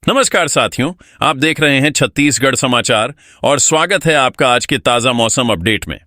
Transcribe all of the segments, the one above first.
नमस्कार साथियों, आप देख रहे हैं छत्तीसगढ़ समाचार और स्वागत है आपका आज के ताजा मौसम अपडेट में।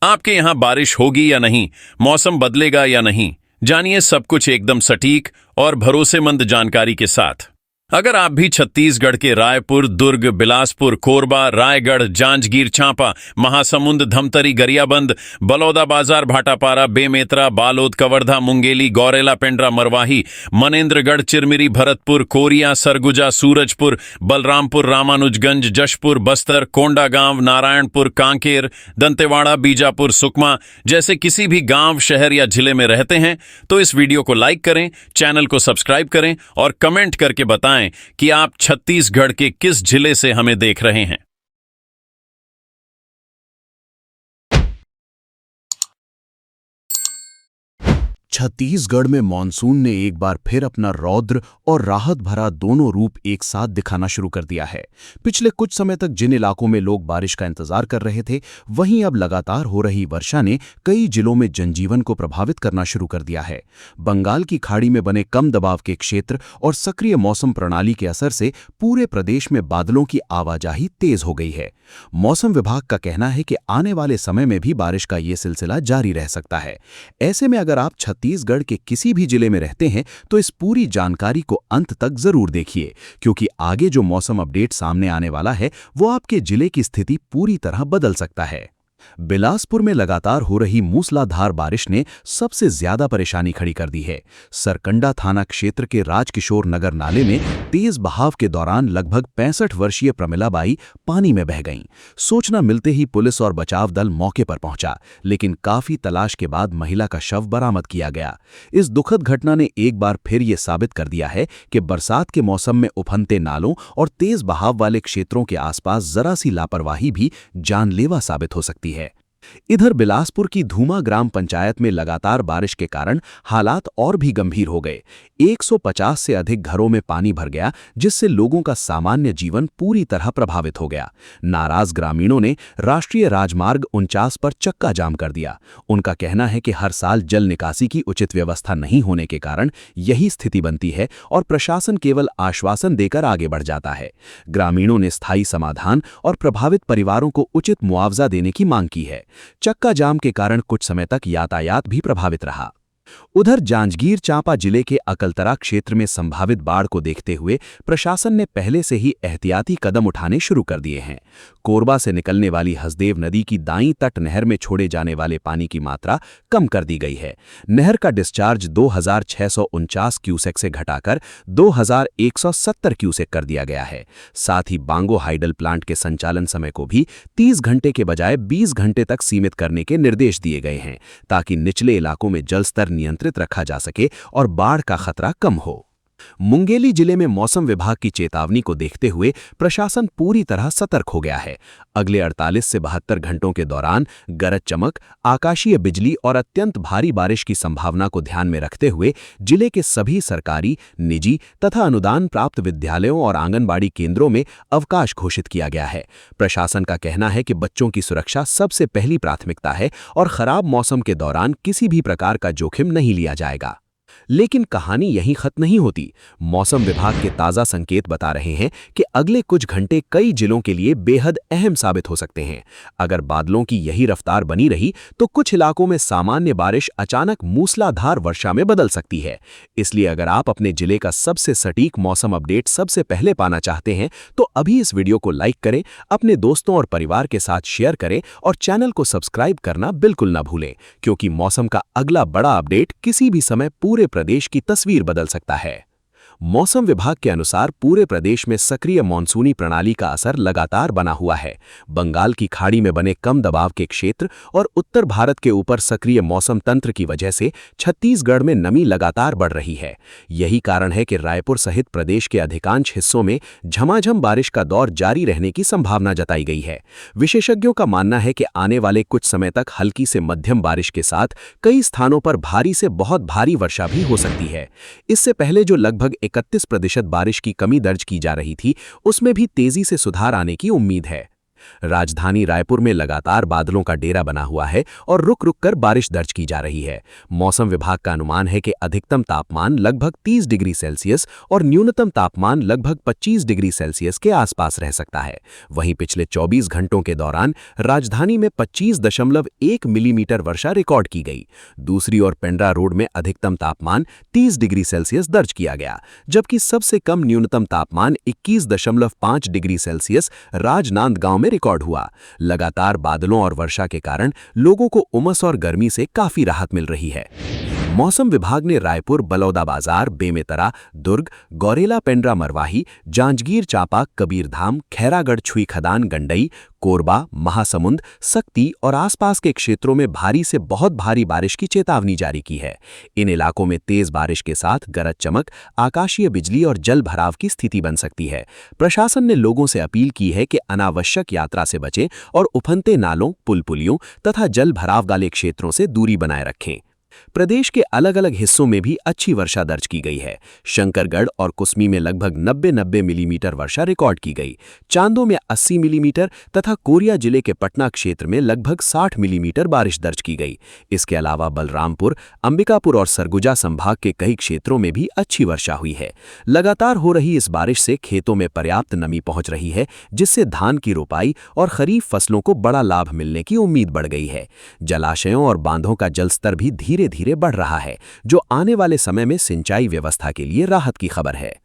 आपके यहां बारिश होगी या नहीं, मौसम बदलेगा या नहीं, जानिए सब कुछ एकदम सटीक और भरोसेमंद जानकारी के साथ। अगर आप भी छत्तीसगढ़ के रायपुर, दुर्ग, बिलासपुर, कोरबा, रायगढ़, जांजगीर चांपा, महासमुंद, धमतरी, गरियाबंद, बलौदाबाजार, भाटापारा, बेमेतरा, बालोद, कवर्धा, मुंगेली, गौरेला, पेंड्रा, मरवाही, मनेन्द्रगढ़, चिरमिरी, भरतपुर, कोरिया, सरगुजा, सूरजपुर, बलरामपुर, रामानुजगंज, जशपुर, बस्तर, कोंडागांव, नारायणपुर, कांकेर, दंतेवाड़ा, बीजापुर, सुकमा जैसे किसी भी गांव, शहर या जिले में रहते हैं तो इस वीडियो को लाइक करें, चैनल को सब्सक्राइब करें और कमेंट करके बताएं कि आप छत्तीसगढ़ के किस जिले से हमें देख रहे हैं। छत्तीसगढ़ में मानसून ने एक बार फिर अपना रौद्र और राहत भरा दोनों रूप एक साथ दिखाना शुरू कर दिया है। पिछले कुछ समय तक जिन इलाकों में लोग बारिश का इंतजार कर रहे थे, वहीं अब लगातार हो रही वर्षा ने कई जिलों में जनजीवन को प्रभावित करना शुरू कर दिया है। बंगाल की खाड़ी में बने कम दबाव के क्षेत्र और सक्रिय मौसम प्रणाली के असर से पूरे प्रदेश में बादलों की आवाजाही तेज हो गई है। मौसम विभाग का कहना है कि आने वाले समय में भी बारिश का ये सिलसिला जारी रह सकता है। ऐसे में अगर आप छत्तीसगढ़ के किसी भी जिले में रहते हैं तो इस पूरी जानकारी को अंत तक जरूर देखिए, क्योंकि आगे जो मौसम अपडेट सामने आने वाला है वो आपके जिले की स्थिति पूरी तरह बदल सकता है। बिलासपुर में लगातार हो रही मूसलाधार बारिश ने सबसे ज्यादा परेशानी खड़ी कर दी है। सरकंडा थाना क्षेत्र के राजकिशोर नगर नाले में तेज बहाव के दौरान लगभग 65 वर्षीय प्रमिलाबाई पानी में बह गईं। सूचना मिलते ही पुलिस और बचाव दल मौके पर पहुंचा, लेकिन काफी तलाश के बाद महिला का शव बरामद किया गया। इस दुखद घटना ने एक बार फिर ये साबित कर दिया है कि बरसात के मौसम में उफनते नालों और तेज बहाव वाले क्षेत्रों के आसपास जरा सी लापरवाही भी जानलेवा साबित हो सकती है। इधर बिलासपुर की धूमा ग्राम पंचायत में लगातार बारिश के कारण हालात और भी गंभीर हो गए। 150 से अधिक घरों में पानी भर गया, जिससे लोगों का सामान्य जीवन पूरी तरह प्रभावित हो गया। नाराज ग्रामीणों ने राष्ट्रीय राजमार्ग 49 पर चक्का जाम कर दिया। उनका कहना है कि हर साल जल निकासी की उचित व्यवस्था नहीं होने के कारण यही स्थिति बनती है और प्रशासन केवल आश्वासन देकर आगे बढ़ जाता है। ग्रामीणों ने स्थायी समाधान और प्रभावित परिवारों को उचित मुआवजा देने की मांग की है। चक्का जाम के कारण कुछ समय तक यातायात भी प्रभावित रहा। उधर जांजगीर चांपा जिले के अकलतरा क्षेत्र में संभावित बाढ़ को देखते हुए प्रशासन ने पहले से ही एहतियाती कदम उठाने शुरू कर दिए हैं। कोरबा से निकलने वाली हसदेव नदी की दाईं तट नहर में छोड़े जाने वाले पानी की मात्रा कम कर दी गई है। नहर का डिस्चार्ज 2649 क्यूसेक से घटाकर 2170 क्यूसेक कर दिया गया है। साथ ही बांगो हाइडल प्लांट के संचालन समय को भी 30 घंटे के बजाय 20 घंटे तक सीमित करने के निर्देश दिए गए हैं, ताकि निचले इलाकों में जल स्तर नियंत्रित रखा जा सके और बाढ़ का खतरा कम हो। मुंगेली जिले में मौसम विभाग की चेतावनी को देखते हुए प्रशासन पूरी तरह सतर्क हो गया है। अगले 48 से 72 घंटों के दौरान गरज चमक, आकाशीय बिजली और अत्यंत भारी बारिश की संभावना को ध्यान में रखते हुए जिले के सभी सरकारी, निजी तथा अनुदान प्राप्त विद्यालयों और आंगनबाड़ी केंद्रों में अवकाश घोषित किया गया है। प्रशासन का कहना है कि बच्चों की सुरक्षा सबसे पहली प्राथमिकता है और खराब मौसम के दौरान किसी भी प्रकार का जोखिम नहीं लिया जाएगा। लेकिन कहानी यहीं खत्म नहीं होती। मौसम विभाग के ताजा संकेत बता रहे हैं कि अगले कुछ घंटे कई जिलों के लिए बेहद अहम साबित हो सकते हैं। अगर बादलों की यही रफ्तार बनी रही तो कुछ इलाकों में सामान्य बारिश अचानक मूसलाधार वर्षा में बदल सकती है। इसलिए अगर आप अपने जिले का सबसे सटीक मौसम अपडेट सबसे पहले पाना चाहते हैं तो अभी इस वीडियो को लाइक करें, अपने दोस्तों और परिवार के साथ शेयर करें और चैनल को सब्सक्राइब करना बिल्कुल ना भूलें, क्योंकि मौसम का अगला बड़ा अपडेट किसी भी समय पूरे प्रदेश की तस्वीर बदल सकता है। मौसम विभाग के अनुसार पूरे प्रदेश में सक्रिय मानसूनी प्रणाली का असर लगातार बना हुआ है। बंगाल की खाड़ी में बने कम दबाव के क्षेत्र और उत्तर भारत के ऊपर सक्रिय मौसम तंत्र की वजह से छत्तीसगढ़ में नमी लगातार बढ़ रही है। यही कारण है कि रायपुर सहित प्रदेश के अधिकांश हिस्सों में झमाझम बारिश का दौर जारी रहने की संभावना जताई गई है। विशेषज्ञों का मानना है कि आने वाले कुछ समय तक हल्की से मध्यम बारिश के साथ कई स्थानों पर भारी से बहुत भारी वर्षा भी हो सकती है। इससे पहले जो लगभग 31% बारिश की कमी दर्ज की जा रही थी, उसमें भी तेजी से सुधार आने की उम्मीद है। राजधानी रायपुर में लगातार बादलों का डेरा बना हुआ है और रुक रुक कर बारिश दर्ज की जा रही है। मौसम विभाग का अनुमान है कि अधिकतम तापमान लगभग 30 डिग्री सेल्सियस और न्यूनतम तापमान लगभग 25 डिग्री सेल्सियस के आसपास रह सकता है। वहीं पिछले 24 घंटों के दौरान राजधानी में 25.1 मिलीमीटर वर्षा रिकॉर्ड की गई। दूसरी ओर पेंड्रा रोड में अधिकतम तापमान 30 डिग्री सेल्सियस दर्ज किया गया, जबकि सबसे कम न्यूनतम तापमान 21.5 डिग्री सेल्सियस राजनांदगांव में रिकॉर्ड हुआ। लगातार बादलों और वर्षा के कारण लोगों को उमस और गर्मी से काफी राहत मिल रही है। मौसम विभाग ने रायपुर, बलौदाबाजार, बेमेतरा, दुर्ग, गौरेला, पेंड्रा मरवाही, जांजगीर चांपा, कबीरधाम, खैरागढ़, छुई खदान, गंडई, कोरबा, महासमुंद, सक्ती और आसपास के क्षेत्रों में भारी से बहुत भारी बारिश की चेतावनी जारी की है। इन इलाकों में तेज बारिश के साथ गरज चमक, आकाशीय बिजली और जल भराव की स्थिति बन सकती है। प्रशासन ने लोगों से अपील की है कि अनावश्यक यात्रा से बचें और उफनते नालों, पुल पुलियों तथा जल भराव वाले क्षेत्रों से दूरी बनाए रखें। प्रदेश के अलग अलग हिस्सों में भी अच्छी वर्षा दर्ज की गई है। शंकरगढ़ और कुसमी में लगभग 90 मिलीमीटर वर्षा रिकॉर्ड की गई। चांदो में 80 मिलीमीटर तथा कोरिया जिले के पटना क्षेत्र में लगभग 60 मिलीमीटर बारिश दर्ज की गई। इसके अलावा बलरामपुर, अंबिकापुर और सरगुजा संभाग के कई क्षेत्रों में भी अच्छी वर्षा हुई है। लगातार हो रही इस बारिश से खेतों में पर्याप्त नमी पहुंच रही है, जिससे धान की रोपाई और खरीफ फसलों को बड़ा लाभ मिलने की उम्मीद बढ़ गई है। जलाशयों और बांधों का जलस्तर भी धीरे धीरे बढ़ रहा है, जो आने वाले समय में सिंचाई व्यवस्था के लिए राहत की खबर है।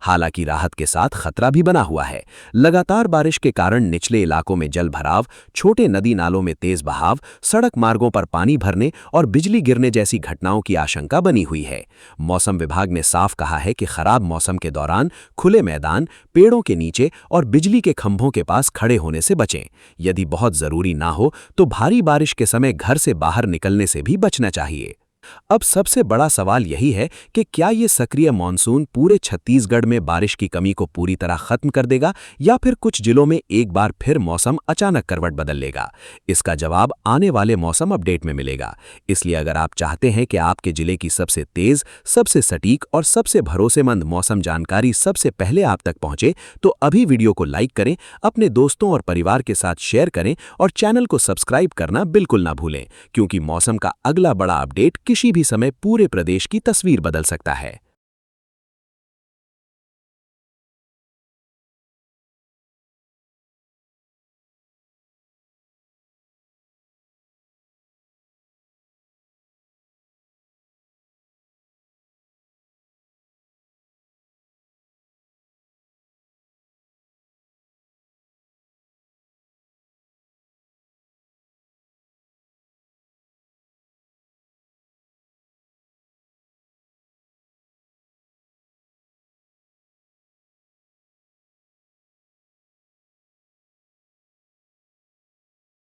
हालांकि राहत के साथ खतरा भी बना हुआ है। लगातार बारिश के कारण निचले इलाकों में जल भराव, छोटे नदी नालों में तेज बहाव, सड़क मार्गों पर पानी भरने और बिजली गिरने जैसी घटनाओं की आशंका बनी हुई है। मौसम विभाग ने साफ कहा है कि खराब मौसम के दौरान खुले मैदान, पेड़ों के नीचे और बिजली के खंभों के पास खड़े होने से बचें। यदि बहुत जरूरी ना हो तो भारी बारिश के समय घर से बाहर निकलने से भी बचना चाहिए। अब सबसे बड़ा सवाल यही है कि क्या ये सक्रिय मॉनसून पूरे छत्तीसगढ़ में बारिश की कमी को पूरी तरह खत्म कर देगा या फिर कुछ जिलों में एक बार फिर मौसम अचानक करवट बदल लेगा। इसका जवाब आने वाले मौसम अपडेट में मिलेगा। इसलिए अगर आप चाहते हैं कि आपके जिले की सबसे तेज, सबसे सटीक और सबसे भरोसेमंद मौसम जानकारी सबसे पहले आप तक पहुंचे, तो अभी वीडियो को लाइक करें, अपने दोस्तों और परिवार के साथ शेयर करें और चैनल को सब्सक्राइब करना बिल्कुल ना भूलें, क्योंकि मौसम का अगला बड़ा अपडेट किसी भी समय पूरे प्रदेश की तस्वीर बदल सकता है।